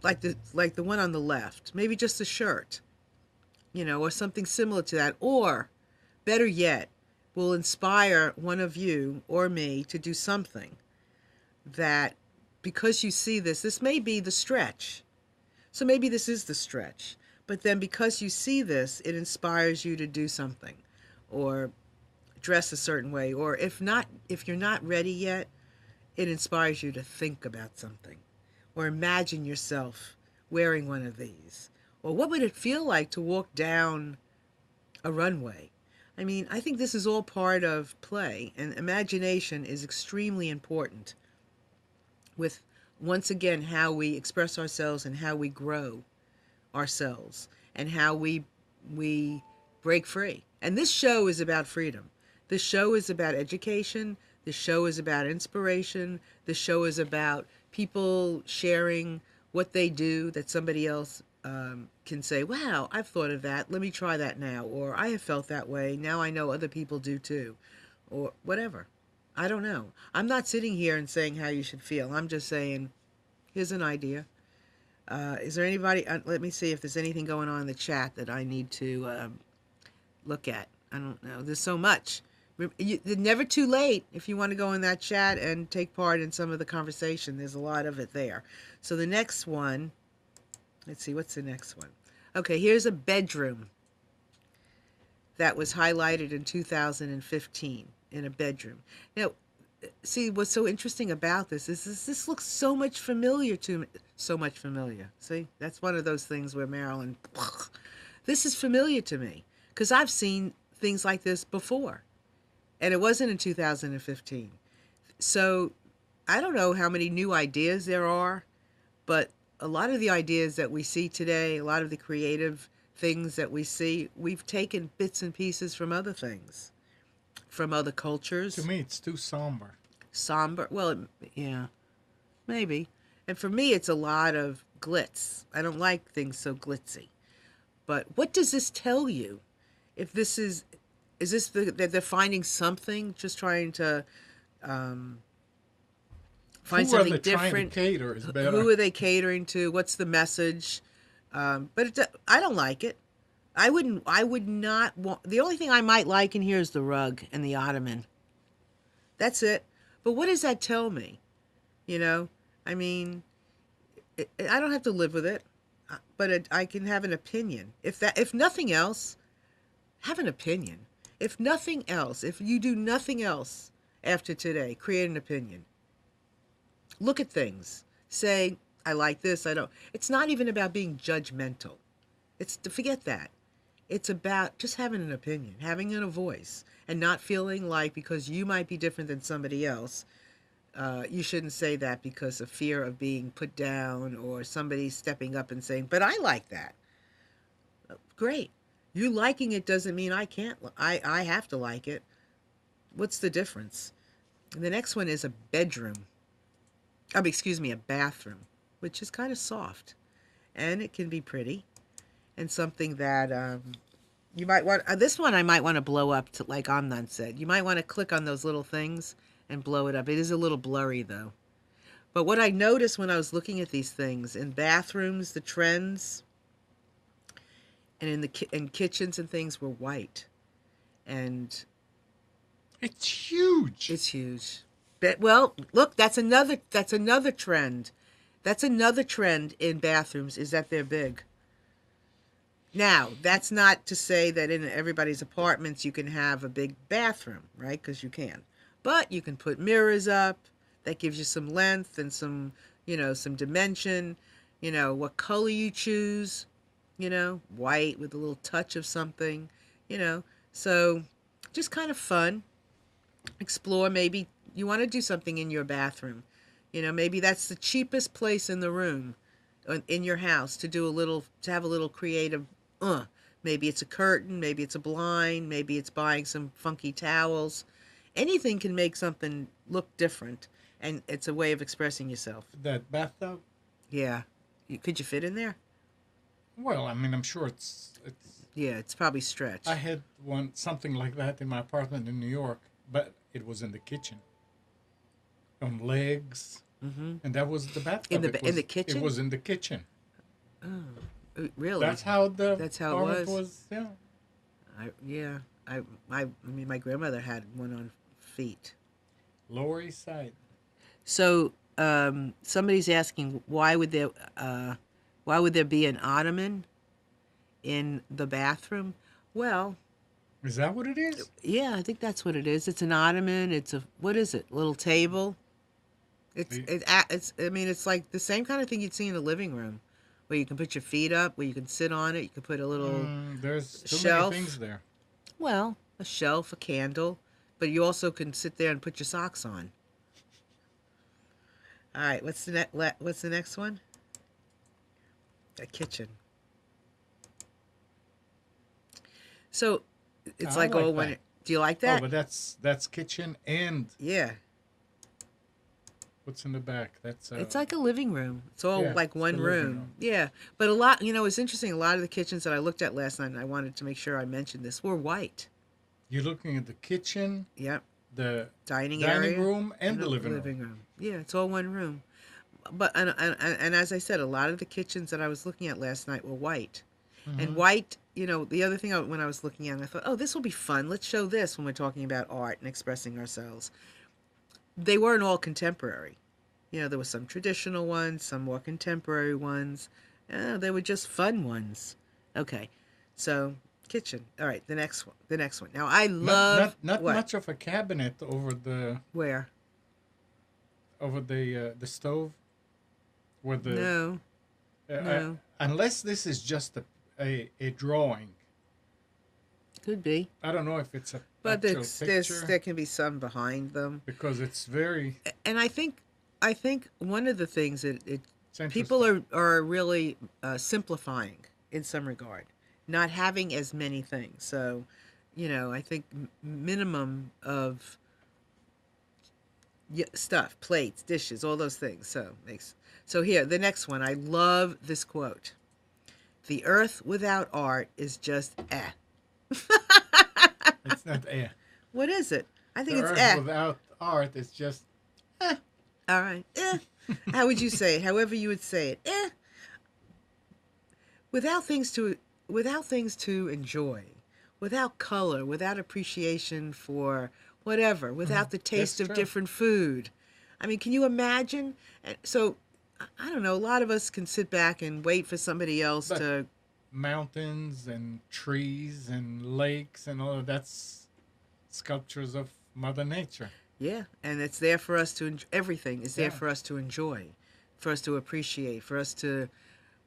like the one on the left, maybe just a shirt, or something similar to that. Or better yet, will inspire one of you or me to do something that, because you see this may be the stretch. So maybe this is the stretch. But then because you see this, it inspires you to do something or dress a certain way. Or if you're not ready yet, it inspires you to think about something or imagine yourself wearing one of these. Or what would it feel like to walk down a runway? I mean, I think this is all part of play, and imagination is extremely important with, once again, how we express ourselves and how we grow ourselves and how we break free. And this show is about freedom. This show is about education. This show is about inspiration. This show is about people sharing what they do that somebody else can say, wow, I've thought of that. Let me try that now. Or I have felt that way. Now I know other people do too. Or whatever. I don't know. I'm not sitting here and saying how you should feel. I'm just saying, here's an idea. Is there anybody, let me see if there's anything going on in the chat that I need to look at. I don't know. There's so much. It's never too late if you want to go in that chat and take part in some of the conversation. There's a lot of it there. So the next one, let's see, what's the next one? Okay, here's a bedroom that was highlighted in 2015 in a bedroom. Now, see, what's so interesting about this is this looks so much familiar to me. So much familiar. See, that's one of those things where Marilyn, this is familiar to me because I've seen things like this before. And it wasn't in 2015. So I don't know how many new ideas there are, but a lot of the ideas that we see today, a lot of the creative things that we see, we've taken bits and pieces from other things, from other cultures. To me, it's too somber. Somber? Well, yeah, maybe. And for me, it's a lot of glitz. I don't like things so glitzy. But what does this tell you? If this is this that they're finding something, just trying to find Who something are they different? trying to cater is better. Who are they catering to? What's the message? I don't like it. I would not want. The only thing I might like in here is the rug and the ottoman. That's it. But what does that tell me? You know, I mean, I don't have to live with it, but I can have an opinion. If nothing else, have an opinion. If nothing else, if you do nothing else after today, create an opinion. Look at things. Say, I like this, I don't. It's not even about being judgmental. It's to forget that. It's about just having an opinion, having a voice, and not feeling like because you might be different than somebody else, you shouldn't say that because of fear of being put down or somebody stepping up and saying, but I like that. Great. You liking it doesn't mean I can't. I have to like it. What's the difference? And the next one is a bedroom. Excuse me, a bathroom, which is kind of soft, and it can be pretty, and something that you might want. This one I might want to blow up to, like Amnon said. You might want to click on those little things and blow it up. It is a little blurry though. But what I noticed when I was looking at these things in bathrooms, the trends, and in kitchens and things were white, and It's huge. it's huge. But, well, look, that's another trend. That's another trend in bathrooms is that they're big. Now, that's not to say that in everybody's apartments you can have a big bathroom, right? Because you can. But you can put mirrors up. That gives you some length and some, some dimension. What color you choose. White with a little touch of something. So just kind of fun. Explore. Maybe you want to do something in your bathroom. Maybe that's the cheapest place in the room, in your house, to have a little creative. Maybe it's a curtain, maybe it's a blind, maybe it's buying some funky towels. Anything can make something look different, and it's a way of expressing yourself. That bathtub? Yeah. Could you fit in there? Well, I mean, I'm sure it's. Yeah, it's probably stretched. I had something like that in my apartment in New York, but it was in the kitchen, on legs, and that was the bathtub. In the kitchen? It was in the kitchen. Oh, really? That's how it apartment was. Yeah. I mean, my grandmother had one on feet. Lower East Side. So somebody's asking why would there be an ottoman in the bathroom? Well, Is that what it is? yeah, I think that's what it is. It's an ottoman. What is it? Little table. I mean, it's like the same kind of thing you'd see in a living room, where you can put your feet up, where you can sit on it. You can put a little There's too shelf. many things there. Well, a shelf, a candle, but you also can sit there and put your socks on. All right, what's the next one? A kitchen. So it's I like like all that. one. Do you like Oh, that? but that's kitchen and Yeah, what's in the back? That's it's like a living room. It's all Yeah, like it's one the living room. room. Yeah, but a lot. It's interesting. A lot of the kitchens that I looked at last night, and I wanted to make sure I mentioned this, were white. You're looking at the kitchen, Yep, the dining dining area room, and the living room. room. Yeah, it's all one room. But and as I said, a lot of the kitchens that I was looking at last night were white. And white, the other thing when I was looking at it, I thought, oh, this will be fun. Let's show this when we're talking about art and expressing ourselves. They weren't all contemporary. There were some traditional ones, some more contemporary ones. They were just fun ones. Okay, so kitchen. All right, the next one. Now I love Not what? much of a cabinet over the Where? the stove, where the No. No. unless this is just a drawing. Could be. I don't know if it's a But actual picture there can be some behind them. because it's very. And I think one of the things that It's people interesting. are really simplifying in some regard, not having as many things. So, I think minimum of stuff, plates, dishes, all those things. So here, the next one. I love this quote. The earth without art is just eh. It's not air. What is it? I think The it's earth eh. without art is just. All right. Eh. How would you say it? However you would say it. Eh. without things to without things to enjoy, without color, without appreciation for whatever, without the That's taste of true. different food. I mean, can you imagine? And so I don't know, a lot of us can sit back and wait for somebody else But to, mountains and trees and lakes and all of that's sculptures of Mother Nature. yeah, and it's there for us to everything is there Yeah. for us to enjoy, for us to appreciate, for us to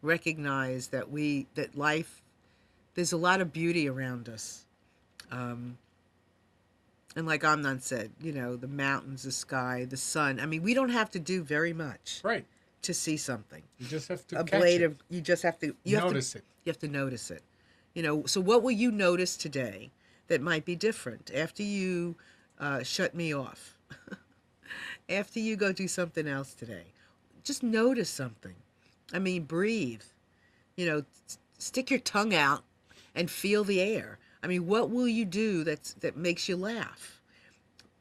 recognize that life, there's a lot of beauty around us. Um, and like Amnon said, the mountains, the sky, the sun. I mean, we don't have to do very much Right. to see something. You just have to A catch blade it, of you just have to notice it. you have to notice it. So what will you notice today that might be different after you shut me off? After you go do something else today, just notice something. I mean, breathe. Stick your tongue out and feel the air. I mean, what will you do that makes you laugh?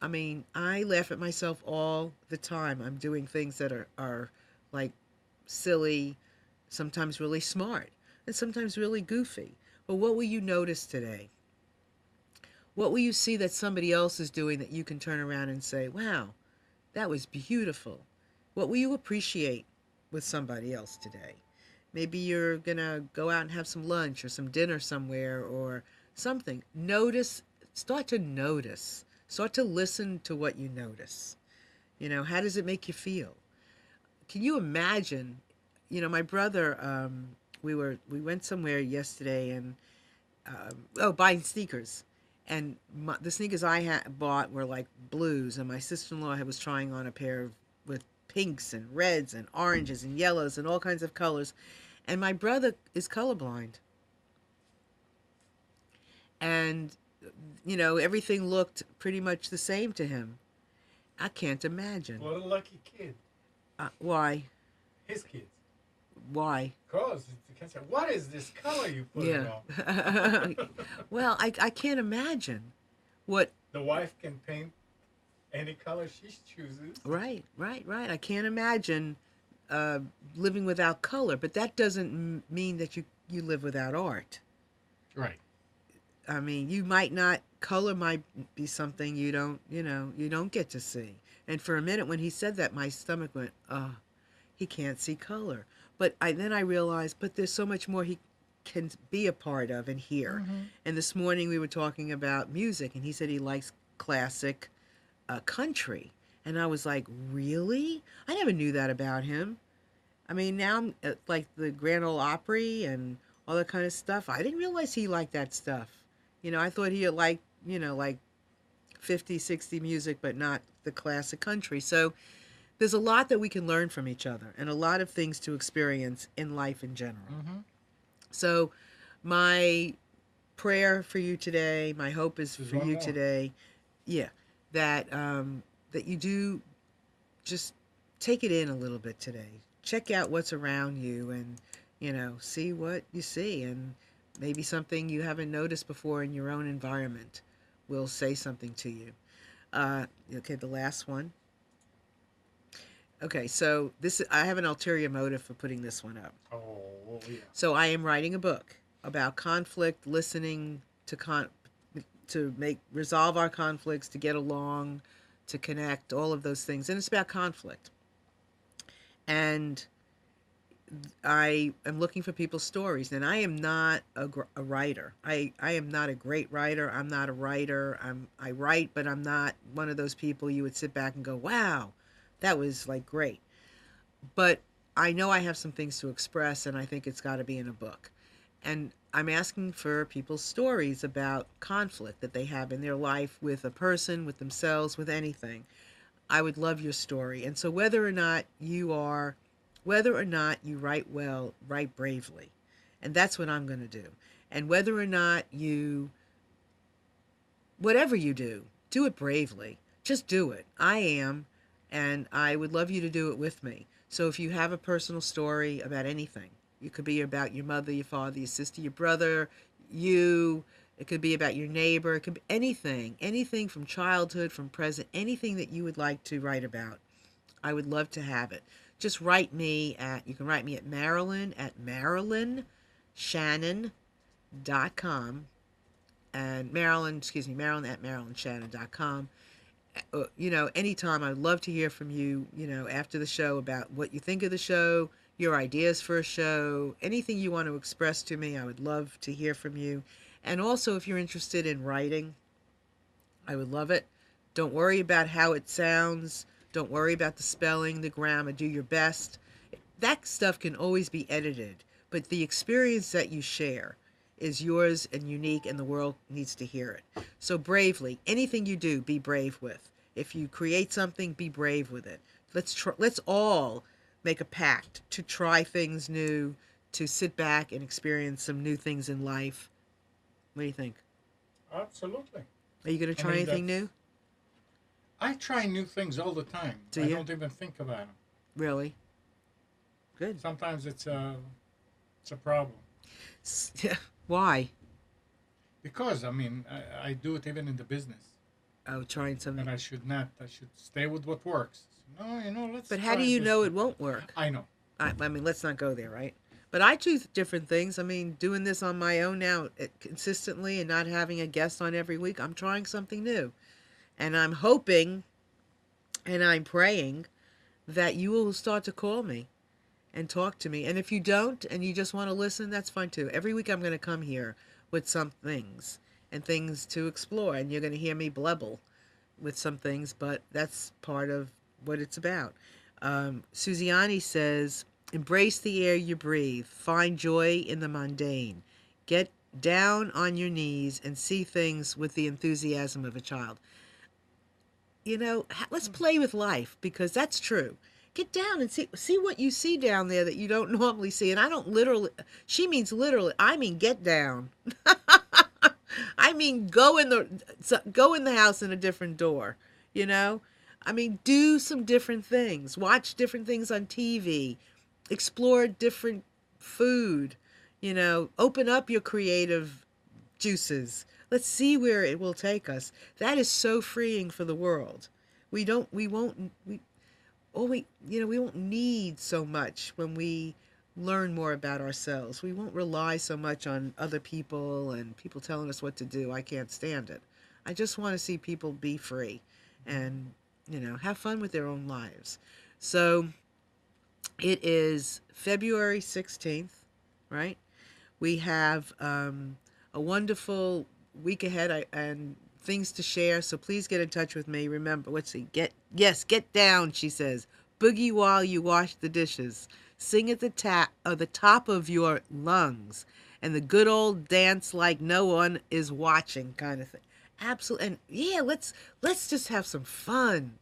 I mean, I laugh at myself all the time. I'm doing things that are like silly, sometimes really smart, and sometimes really goofy. But what will you notice today? What will you see that somebody else is doing that you can turn around and say, wow, that was beautiful? What will you appreciate with somebody else today? Maybe you're going to go out and have some lunch or some dinner somewhere or something. Start to notice. Start to listen to what you notice. How does it make you feel? Can you imagine? My brother, we went somewhere yesterday and buying sneakers, and the sneakers I bought were like blues, and my sister-in-law was trying on a pair with pinks and reds and oranges and yellows and all kinds of colors, and my brother is colorblind, and everything looked pretty much the same to him. I can't imagine. What a lucky kid. Why? His kids. Why? Because you can say, what is this color you put Yeah. on? Well, I can't imagine what. The wife can paint any color she chooses. Right, right, right. I can't imagine living without color, but that doesn't mean that you live without art. Right. I mean, you might not, color might be something you don't get to see. And for a minute when he said that, my stomach went, oh, he can't see color. But then I realized, but there's so much more he can be a part of and hear. Mm-hmm. And this morning we were talking about music, and he said he likes classic country. And I was like, really? I never knew that about him. I mean, now I'm like the Grand Ole Opry and all that kind of stuff. I didn't realize he liked that stuff. I thought he liked, like 50, 60 music, but not the classic country. So there's a lot that we can learn from each other and a lot of things to experience in life in general. Mm-hmm. So my prayer for you today, my hope is There's for one you more. today, yeah, that you do just take it in a little bit today. Check out what's around you and, see what you see, and maybe something you haven't noticed before in your own environment will say something to you. Okay, the last one. Okay, so I have an ulterior motive for putting this one up. Oh, yeah. So I am writing a book about conflict, listening to resolve our conflicts, to get along, to connect, all of those things, and it's about conflict. And I am looking for people's stories, and I am not a writer. I am not a great writer. I'm not a writer. I write, but I'm not one of those people you would sit back and go, wow, that was like great. But I know I have some things to express, and I think it's got to be in a book. And I'm asking for people's stories about conflict that they have in their life with a person, with themselves, with anything. I would love your story. And so whether or not you write well, write bravely. And that's what I'm going to do. And whether or not whatever you do it bravely. Just do it. I am. And I would love you to do it with me. So if you have a personal story about anything, it could be about your mother, your father, your sister, your brother, it could be about your neighbor, it could be anything from childhood, from present, anything that you would like to write about. I would love to have it. Just you can write me at Marilyn marilynShannon.com. And Marilyn at MarilynShannon.com. Anytime, I'd love to hear from you, after the show about what you think of the show, your ideas for a show, anything you want to express to me. I would love to hear from you. And also, if you're interested in writing, I would love it. Don't worry about how it sounds. Don't worry about the spelling, the grammar. Do your best. That stuff can always be edited, but the experience that you share is yours and unique, and the world needs to hear it. So bravely, anything you do, be brave with. If you create something, be brave with it. Let's all make a pact to try things new, to sit back and experience some new things in life. What do you think? Absolutely. Are you going to try anything new? I try new things all the time. Do I you? don't even think about them. Really? Good. Sometimes it's a problem. Why? Because, I do it even in the business. Oh, trying something. And I should not. I should stay with what works. No, let's But how try do you this know one. it won't work? I know. Let's not go there, right? But I do different things. Doing this on my own now consistently and not having a guest on every week, I'm trying something new. And I'm hoping and I'm praying that you will start to call me and talk to me. And if you don't and you just want to listen, that's fine too. Every week I'm going to come here with some things and things to explore. And you're going to hear me blubble with some things, but that's part of what it's about. Suziani says, embrace the air you breathe. Find joy in the mundane. Get down on your knees and see things with the enthusiasm of a child. Let's play with life, because that's true. Get down and see what you see down there that you don't normally see. And I don't literally, she means literally, I mean get down. I mean go in the house in a different door, do some different things. Watch different things on TV. Explore different food. Open up your creative juices. Let's see where it will take us. That is so freeing for the world. We won't need so much when we learn more about ourselves. We won't rely so much on other people and people telling us what to do. I can't stand it. I just want to see people be free and, have fun with their own lives. So it is February 16th, right? We have a wonderful week ahead and things to share. So please get in touch with me. Remember, get down, she says. Boogie while you wash the dishes. Sing at the top of your lungs. And the good old dance like no one is watching kind of thing. Absolutely. And yeah, let's just have some fun.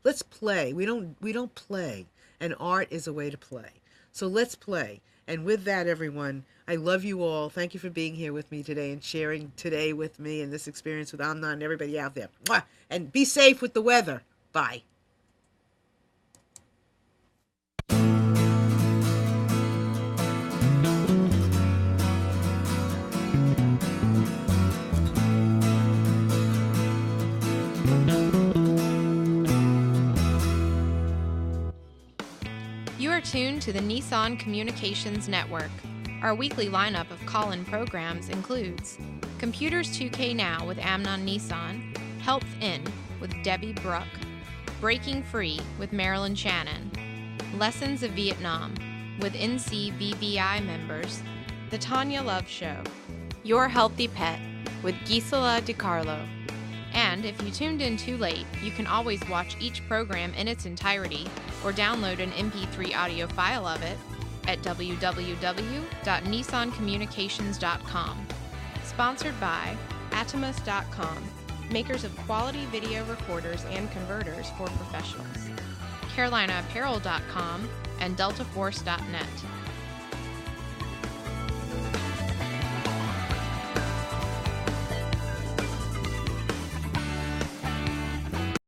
Let's play. We don't play. And art is a way to play. So let's play. And with that, everyone, I love you all. Thank you for being here with me today and sharing today with me and this experience with Amnon and everybody out there. Mwah! And be safe with the weather. Bye. You are tuned to the Nissan Communications Network. Our weekly lineup of call-in programs includes Computers 2K Now with Amnon Nissan, Health In with Debbie Bruck, Breaking Free with Marilyn Shannon, Lessons of Vietnam with NCBVI members, The Tanya Love Show, Your Healthy Pet with Gisela DiCarlo. And if you tuned in too late, you can always watch each program in its entirety or download an MP3 audio file of it at www.nissancommunications.com. Sponsored by Atomus.com, makers of quality video recorders and converters for professionals, CarolinaApparel.com, and DeltaForce.net.